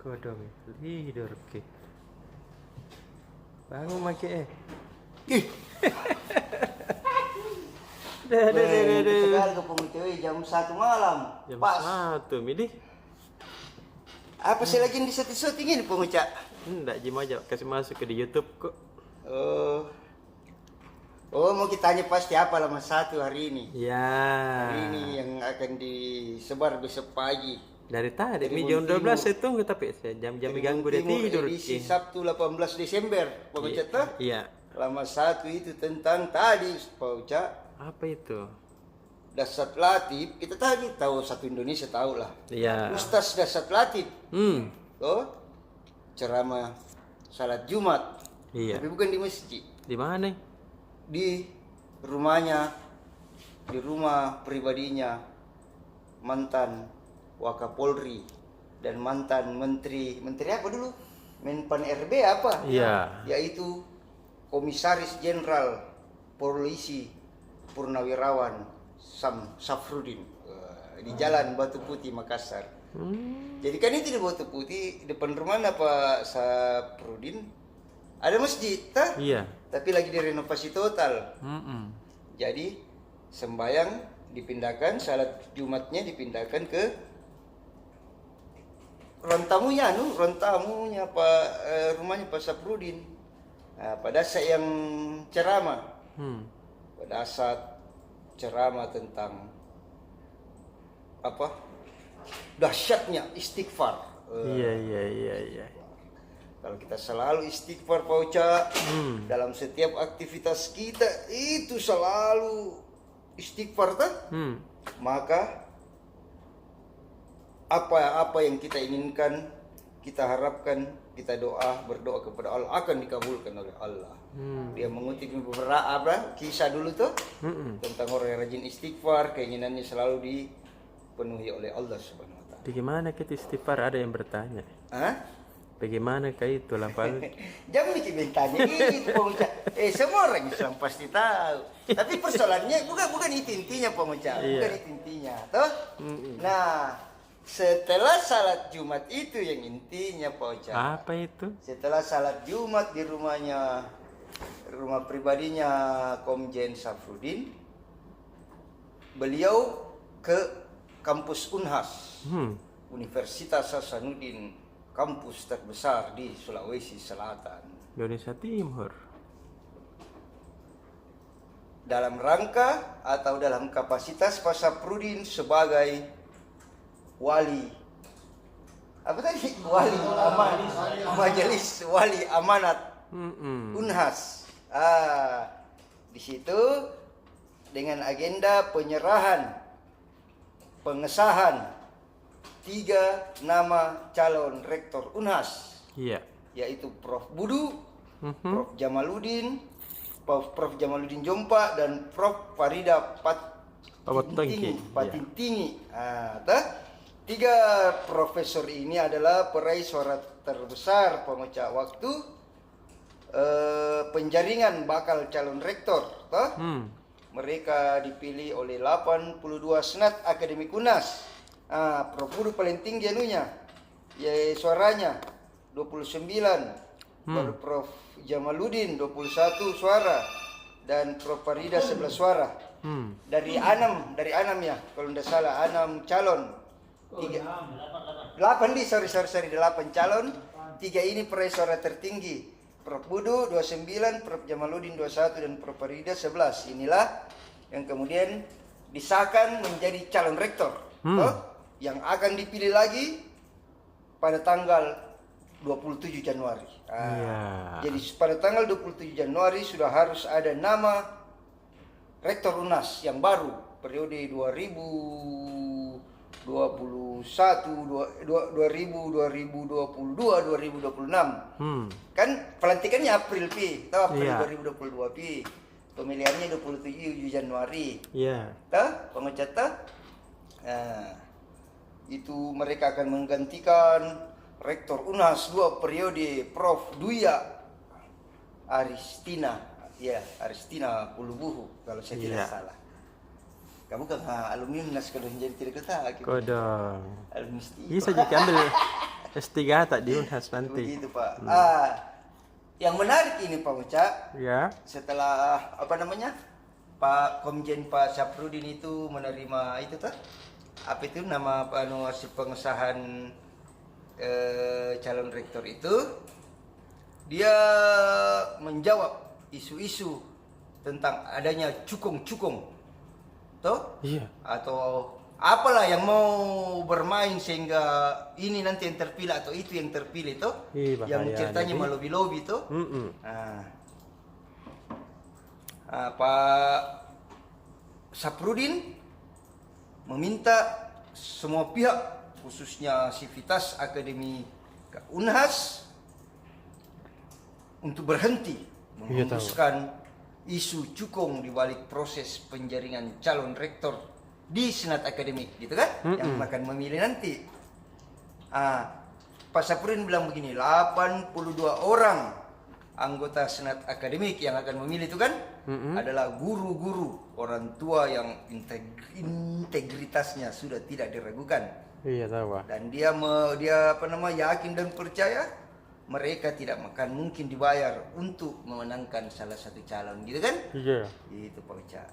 Kodong tidur ke. Bangun make. Ih, sekali ke pengucuy jam 1 malam. Jam Pas. 1 milih. Apa sih lagi di setting ini pengucap? Enggak Jim aja kasih masuk ke di YouTube kok. Oh, mau kita tanya pasti apa lama satu hari ini. Ya. Hari ini yang akan disebar besok pagi. Dari tadi Tribun jam 12 Timur. saya tunggu tapi saya jam-jam ganggu dia Timur tidur. edisi Ki. Sabtu 18 Desember, pengucap tuh. Iya. Lama satu itu tentang tadi, pengucap. Apa itu? Dasar Latif, kita tadi tahu satu Indonesia tahu lah. Iya. Ustaz Dasar Latif, Oh, ceramah salat Jumat. iya. Tapi bukan di masjid, Di mana? di rumahnya, di rumah pribadinya mantan Wakapolri dan mantan menteri apa dulu? Menpan RB apa? Iya. Yaitu Komisaris Jenderal Polisi Purnawirawan Safrudin di Jalan Batu Putih Makassar. Jadi kan itu di Batu Putih depan rumah Pak Safrudin ada masjid, tah? Iya. Tapi lagi direnovasi total. Jadi sembayang dipindahkan, salat Jumatnya dipindahkan ke rontamunya Pak rumahnya Pak Safrudin. Nah, pada saat yang ceramah, pada saat ceramah tentang apa dahsyatnya istighfar. Iya. Kalau kita selalu istighfar Pak Uca, dalam setiap aktivitas kita itu selalu istighfar kan? Maka apa yang kita inginkan, kita harapkan, kita berdoa kepada Allah akan dikabulkan oleh Allah. Dia mengutip beberapa kisah dulu tuh tentang orang yang rajin istighfar, keinginannya selalu dipenuhi oleh Allah Subhanahu wa taala. Bagaimana kita istighfar, ada yang bertanya. Hah? Bagaimana kayak itu lapan? Jangan bikin bintanya itu pengucap. Semua orang Islam pasti tahu. Tapi persoalannya bukan itu intinya pengucap. Bukan itu intinya, toh? Nah, setelah salat Jumat itu yang intinya Pak Uca. Apa itu? Setelah salat Jumat di rumah pribadinya Komjen Safrudin, beliau ke kampus Unhas, Universitas Hasanuddin, kampus terbesar di Sulawesi Selatan. Indonesia Timur. Dalam rangka atau dalam kapasitas Pak Safrudin sebagai wali, apa tadi? Wali amanat, majelis wali amanat Unhas. Di situ dengan agenda penyerahan, pengesahan 3 nama calon rektor Unhas. Iya. Yaitu Prof. Budu, Prof. Jamaluddin, Prof. Jamaluddin Jompa dan Prof. Farida Patintingi. Tah? 3 profesor ini adalah peraih suara terbesar pemecah waktu penjaringan bakal calon rektor. Tah? Mereka dipilih oleh 82 senat akademik Unas. Prof. Budu paling tinggi anunya, ya suaranya 29, baru Prof. Jamaluddin 21 suara dan Prof. Farida 11 suara. Dari 6 ya, kalau tidak salah 6 calon. 8 calon. 3 ini peraih suara tertinggi. Prof. Budu 29, Prof. Jamaluddin 21 dan Prof. Farida 11. Inilah yang kemudian disahkan menjadi calon rektor. Yang akan dipilih lagi pada tanggal 27 Januari. Jadi pada tanggal 27 Januari sudah harus ada nama rektor Unas yang baru periode 2021, 2022, 2026. Kan pelantikannya April April 2022 Pemilihannya 27 Januari. Iya. Pengecat itu mereka akan menggantikan rektor Unas 2 periode Prof. Duya Aristina Pulubuhu kalau saya tidak salah. Kamu kan alumni Unas kalau jadi tidak ketahui. Kodong. Alumni Bisa jadi ambil S3 tak di Unhas nanti. Begitu Pak. Yang menarik ini Pak Ocha, Ya. setelah Pak Komjen Pak Syafruddin itu menerima itu tuh, apa itu nama hasil pengesahan calon rektor itu, dia menjawab isu-isu tentang adanya cukong-cukong, toh? Iya. Atau apalah yang mau bermain sehingga ini nanti yang terpilih atau itu yang terpilih toh, yang ceritanya melobi-lobi toh. Pak Syafruddin meminta semua pihak, khususnya Sivitas Akademi Unhas, untuk berhenti menghembuskan isu cukong di balik proses penjaringan calon rektor di Senat Akademik, gitu kan? Yang akan memilih nanti. Pak Syafruddin bilang begini, 82 orang anggota Senat Akademik yang akan memilih itu kan adalah guru-guru, orang tua yang integritasnya sudah tidak diragukan. Iya tahu. Dan dia yakin dan percaya mereka tidak akan mungkin dibayar untuk memenangkan salah satu calon, gitu kan? Iya. Itu Pak Ocha.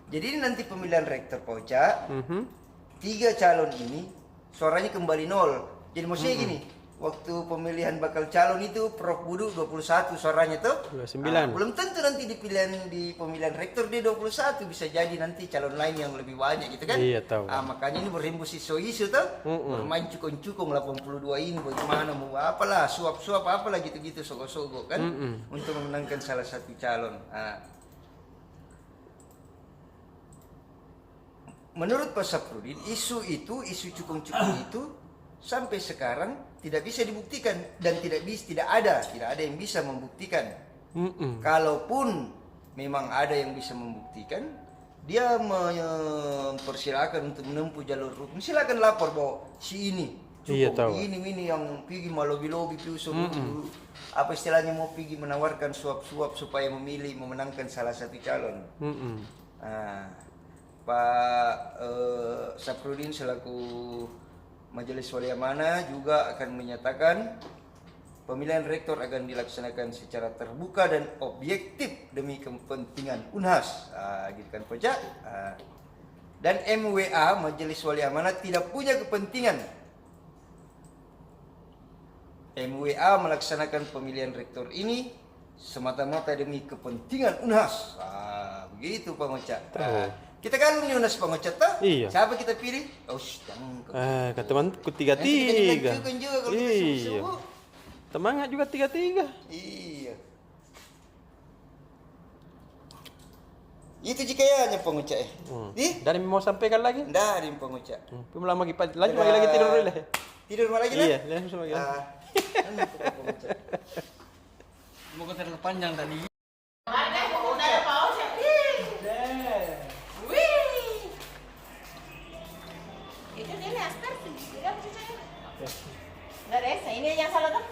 Jadi nanti pemilihan rektor Pak Ocha, 3 calon ini suaranya kembali 0. Jadi maksudnya gini, waktu pemilihan bakal calon itu Prof Budu 21 suaranya tuh. 29. Belum tentu nanti di pemilihan rektor dia 21, bisa jadi nanti calon lain yang lebih banyak, gitu kan? Iya tahu. Makanya ini berhembus isu-isu tuh, bermain cukong-cukong 82 ini bagaimana mau apalah, suap-suap apalah gitu-gitu, sogok-sogok kan, untuk memenangkan salah satu calon. Menurut Pak Syafruddin, isu cukong-cukong itu sampai sekarang tidak bisa dibuktikan dan tidak ada yang bisa membuktikan. Kalaupun memang ada yang bisa membuktikan, dia mempersilakan untuk menempuh jalur hukum. Silakan lapor bahwa si ini cukong, ini yang pergi melobi-lobi apa istilahnya, mau pergi menawarkan suap-suap supaya memenangkan salah satu calon. Pak Syafruddin selaku Majelis Wali Amanah juga akan menyatakan pemilihan rektor akan dilaksanakan secara terbuka dan objektif demi kepentingan Unhas, gitu kan Pak Ocha. Dan MWA Majelis Wali Amanah tidak punya kepentingan. MWA melaksanakan pemilihan rektor ini semata-mata demi kepentingan Unhas. Begitu Pak Ocha. Kita kan Unhas Pak Ocha tuh. Iya. Siapa kita pilih? Kata temanku 33. Iya. Semangat juga 33. Iya. Itu jikanya Pak Ocha Dan mau sampaikan lagi? Nggak ada Pak Ocha. Lama lagi tidur dulu. Tidur lagi lah? Iya, langsung lagi. Semoga terlalu panjang tadi. Ini yang salah tuh.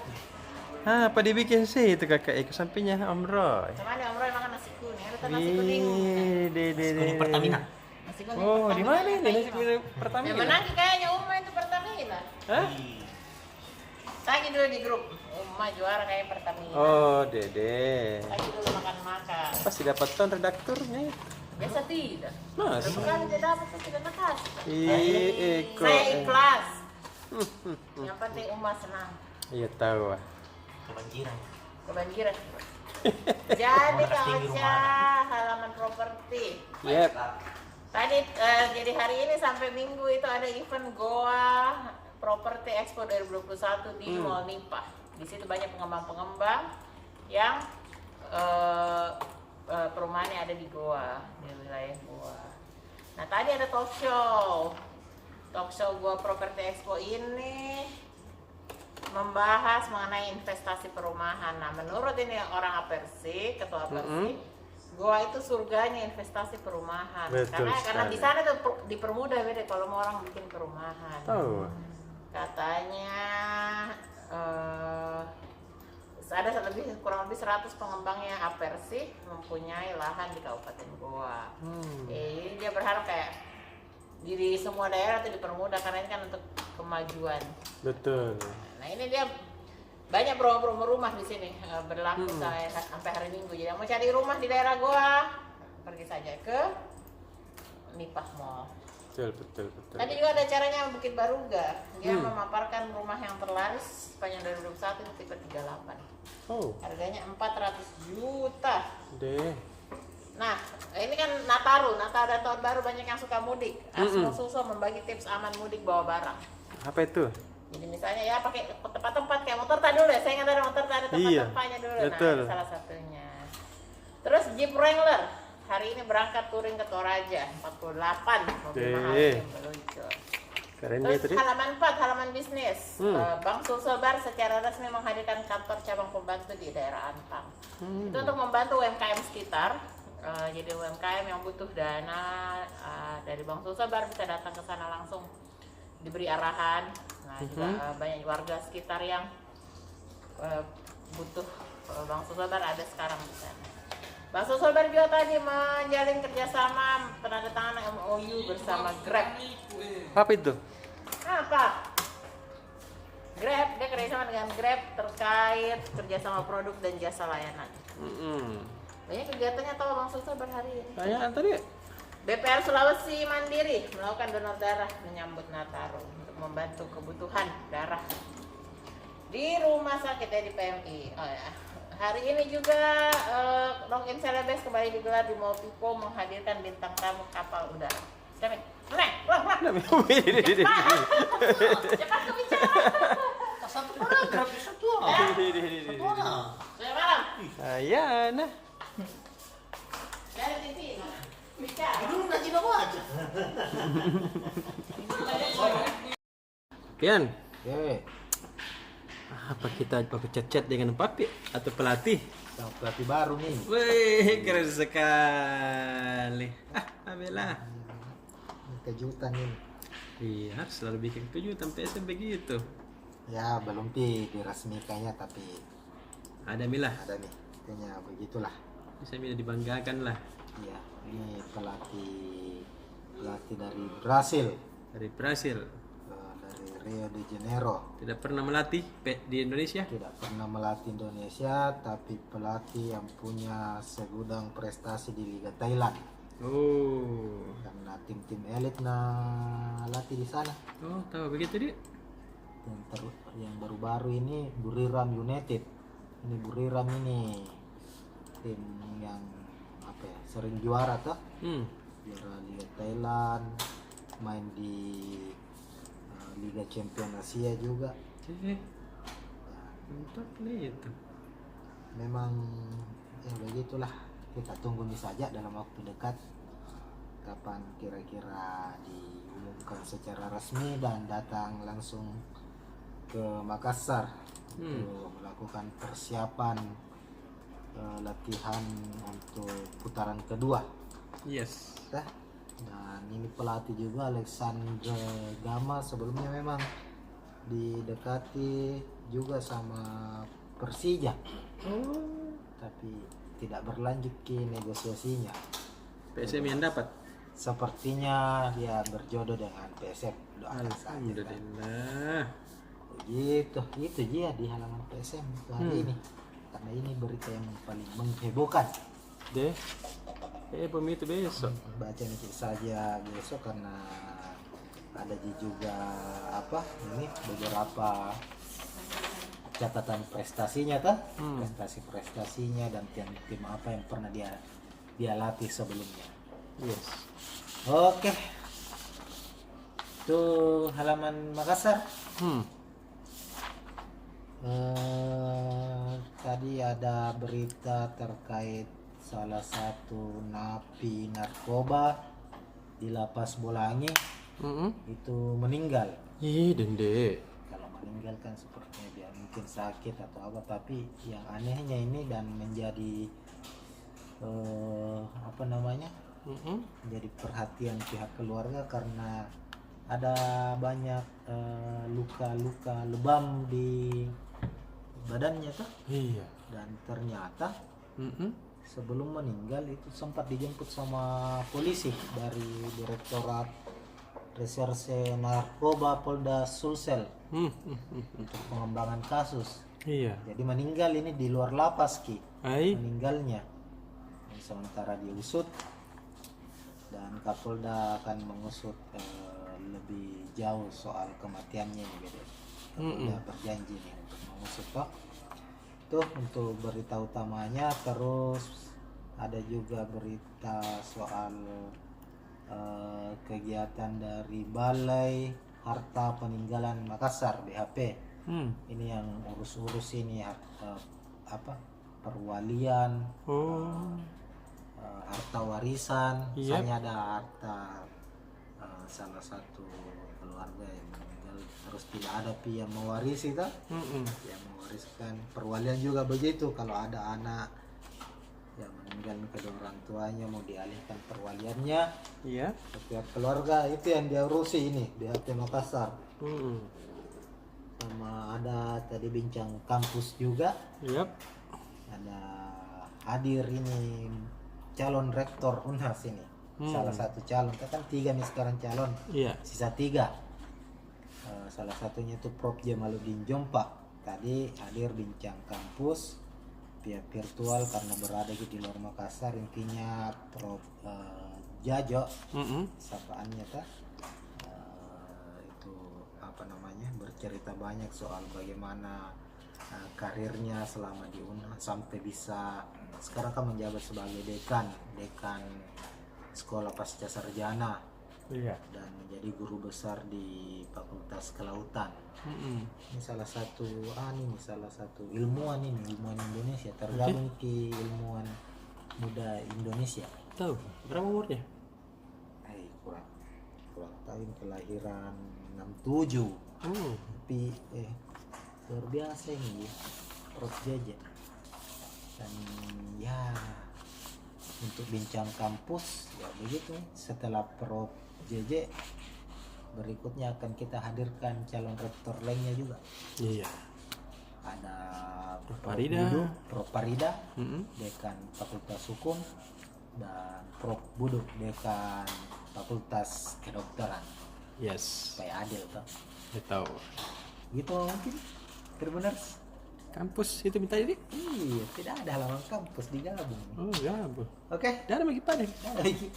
Apa dibikin sih itu kakak? Ke sampingnya Om Roy. Kemana Om Roy makan nasi kuning? Ada nasi kuning. Nasi kuning Pertamina. Nasi kuning. Oh, di mana ini nasi kuning Pertamina? Yang menang kayaknya Uma itu Pertamina. Hah? Tanya dulu di grup. Uma juara kayak Pertamina. Oh, Dede. Tanya dulu makan-makan. Pasti dapat ton redakturnya itu. Biasa tidak. Masa? Bukan dia dapat pasti tidak kasih. Iko. Saya ikhlas. Yang penting Uma senang. Iya tahu. Kebanjiran. Jadi Kak Ocha, halaman properti. Yep. Tadi jadi hari ini sampai Minggu itu ada event Goa Property Expo 2021 di Mall Nipah. Di situ banyak pengembang-pengembang yang perumahannya ada di Goa, di wilayah Goa. Nah tadi ada talk show Goa Property Expo ini membahas mengenai investasi perumahan. Nah menurut ini orang Apersi, ketua Apersi, Goa itu surganya investasi perumahan. Betul Karena sekali. di sana tuh dipermudah beda kalau mau orang bikin perumahan. Tahu. Katanya ada kurang lebih 100 pengembang yang Apersi mempunyai lahan di Kabupaten Goa. Jadi dia berharap kayak di semua daerah itu dipermudah karena ini kan untuk kemajuan. Betul. Nah ini dia banyak promo-promo rumah di sini berlaku sampai hari Minggu. Jadi yang mau cari rumah di daerah Goa pergi saja ke Nipah Mall. Betul. Tadi juga ada acaranya Bukit Baruga. Dia memaparkan rumah yang terlaris sepanjang 2021 itu tipe 38. Oh. Harganya 400 juta. Deh. Nah, ini kan Nataru dan Tahun Baru banyak yang suka mudik. Asmo Suso membagi tips aman mudik bawa barang. Apa itu? Jadi misalnya ya pakai tempat-tempat kayak motor tadi dulu ya. Saya ingat ada motor tadi tempat-tempatnya dulu. Betul. Nah, ini salah satunya. Terus Jeep Wrangler. Hari ini berangkat touring ke Toraja 48 mobil mahal yang meluncur. Keren Terus gitu deh. halaman 4, halaman bisnis. Bank Sulselbar secara resmi menghadirkan kantor cabang pembantu di daerah Antang. Itu untuk membantu UMKM sekitar. Jadi UMKM yang butuh dana dari Bank Sulselbar bisa datang ke sana langsung diberi arahan. Nah juga banyak warga sekitar yang butuh Bank Sulselbar ada sekarang di sana. Bank Sulselbar juga tadi menjalin kerjasama penandatanganan MOU bersama Grab. Apa itu? Apa? Grab, dia kerjasama dengan Grab terkait kerjasama produk dan jasa layanan. Banyak kegiatannya tahu Bang Sulselbar hari ini. Tanyaan tadi. BPR Sulawesi Mandiri melakukan donor darah menyambut Nataru untuk membantu kebutuhan darah di rumah sakit di PMI. Oh ya. Hari ini juga Login Celebes kembali digelar di Mall Pipo menghadirkan bintang tamu kapal udara. Cepat ke bicara. Satu paragraf satu orang. Satu orang. Selamat malam. Ayana. Dari TV. Bicara. Dulu nggak jiwa aja. Pian. Oke, Apa kita pakai chat-chat dengan papi atau pelatih? yang pelatih baru nih. Wih, keren sekali. Abela. Ini kejutan ini. Iya, harus selalu bikin kejutan PSM begitu. Ya, belum diresmikannya tapi Ada Mila, ada nih. Kayaknya begitulah. bisa Mila dibanggakan lah. Iya, ini pelatih dari Brasil, Dari Brasil, dari Rio de Janeiro. tidak pernah melatih di Indonesia. Tidak pernah melatih Indonesia, tapi pelatih yang punya segudang prestasi di Liga Thailand. Oh, Karena tim-tim elit latih di sana. oh tahu begitu dia. Yang baru-baru ini Buriram United. Ini Buriram ini tim yang apa ya, sering juara tuh. Juara Liga Thailand, main di Liga Champion Asia juga. Untuk itu. Memang ya begitulah, kita tunggu saja dalam waktu dekat kapan kira-kira diumumkan secara resmi dan datang langsung ke Makassar untuk melakukan persiapan latihan untuk putaran kedua. Yes. Dan ini pelatih juga Alexandre Gama, sebelumnya memang didekati juga sama Persija, tapi tidak berlanjut ke negosiasinya. PSM yang dapat. Sepertinya dia berjodoh dengan PSM. Doakan saja. Alhamdulillah. Begitu, itu dia di halaman PSM hari ini. Karena ini berita yang paling menghebohkan. Deh. Itu besok. Baca sedikit saja besok karena ada juga ini beberapa catatan prestasinya prestasinya dan tim apa yang pernah dia latih sebelumnya. Yes. Oke, tuh halaman Makassar. Tadi ada berita terkait salah satu napi narkoba di Lapas Bolangi itu meninggal. Ih, dende. Kalau meninggal kan sepertinya dia mungkin sakit atau apa, tapi yang anehnya ini dan menjadi menjadi perhatian pihak keluarga karena ada banyak luka-luka lebam di badannya tuh. Iya. Dan ternyata sebelum meninggal itu sempat dijemput sama polisi dari Direktorat Reserse Narkoba Polda Sulsel Hmm, hmm, hmm. untuk pengembangan kasus. Iya. Jadi meninggal ini di luar lapas Ki. Ai. Meninggalnya. Sementara diusut dan Kapolda akan mengusut lebih jauh soal kematiannya ini gitu. Kapolda berjanji nih untuk mengusut toh. Tuh untuk berita utamanya. Terus ada juga berita soal kegiatan dari Balai Harta Peninggalan Makassar BHP. Ini yang urus-urus ini apa perwalian, Oh. harta warisan. Yep. Misalnya ada harta salah satu keluarga yang meninggal terus tidak ada pi yang mewarisi itu, yang mewariskan. Perwalian juga begitu, kalau ada anak yang meninggal kedua orang tuanya mau dialihkan perwaliannya Iya. ke pihak keluarga, itu yang dia urusi ini BHP Makassar. Sama ada tadi bincang kampus juga, Yap. ada hadir ini calon rektor Unhas ini. Salah satu calon, kita kan 3 nih sekarang calon, Iya. sisa 3. Salah satunya itu Prof Jamaluddin Jompa. Tadi hadir bincang kampus via virtual karena berada di luar Makassar. Intinya Prof Jajo sapaannya ta, itu apa namanya, bercerita banyak soal bagaimana karirnya selama di Unhas sampai bisa sekarang kan menjabat sebagai dekan sekolah pasca sarjana Iya. dan menjadi guru besar di Fakultas Kelautan. Ini salah satu ilmuwan Indonesia, tergabung ke ilmuwan muda Indonesia. Tahu berapa umurnya? Kurang tahun, kelahiran 67. Tapi luar biasa ini Prof JJ. Dan ya untuk bincang kampus ya begitu. Setelah Prof JJ berikutnya akan kita hadirkan calon rektor lainnya juga. Iya. Ada Prof. Prof. Parida. Budu, Prof. Parida, dekan Fakultas Hukum, dan Prof. Budu, dekan Fakultas Kedokteran. Yes. Supaya adil toh. Saya tahu. Gitu mungkin. Benar. Kampus itu minta ini? Iya, tidak ada halaman kampus digabung. Oh, gabung. Oke. Dah ada bagi pada. Ada lagi.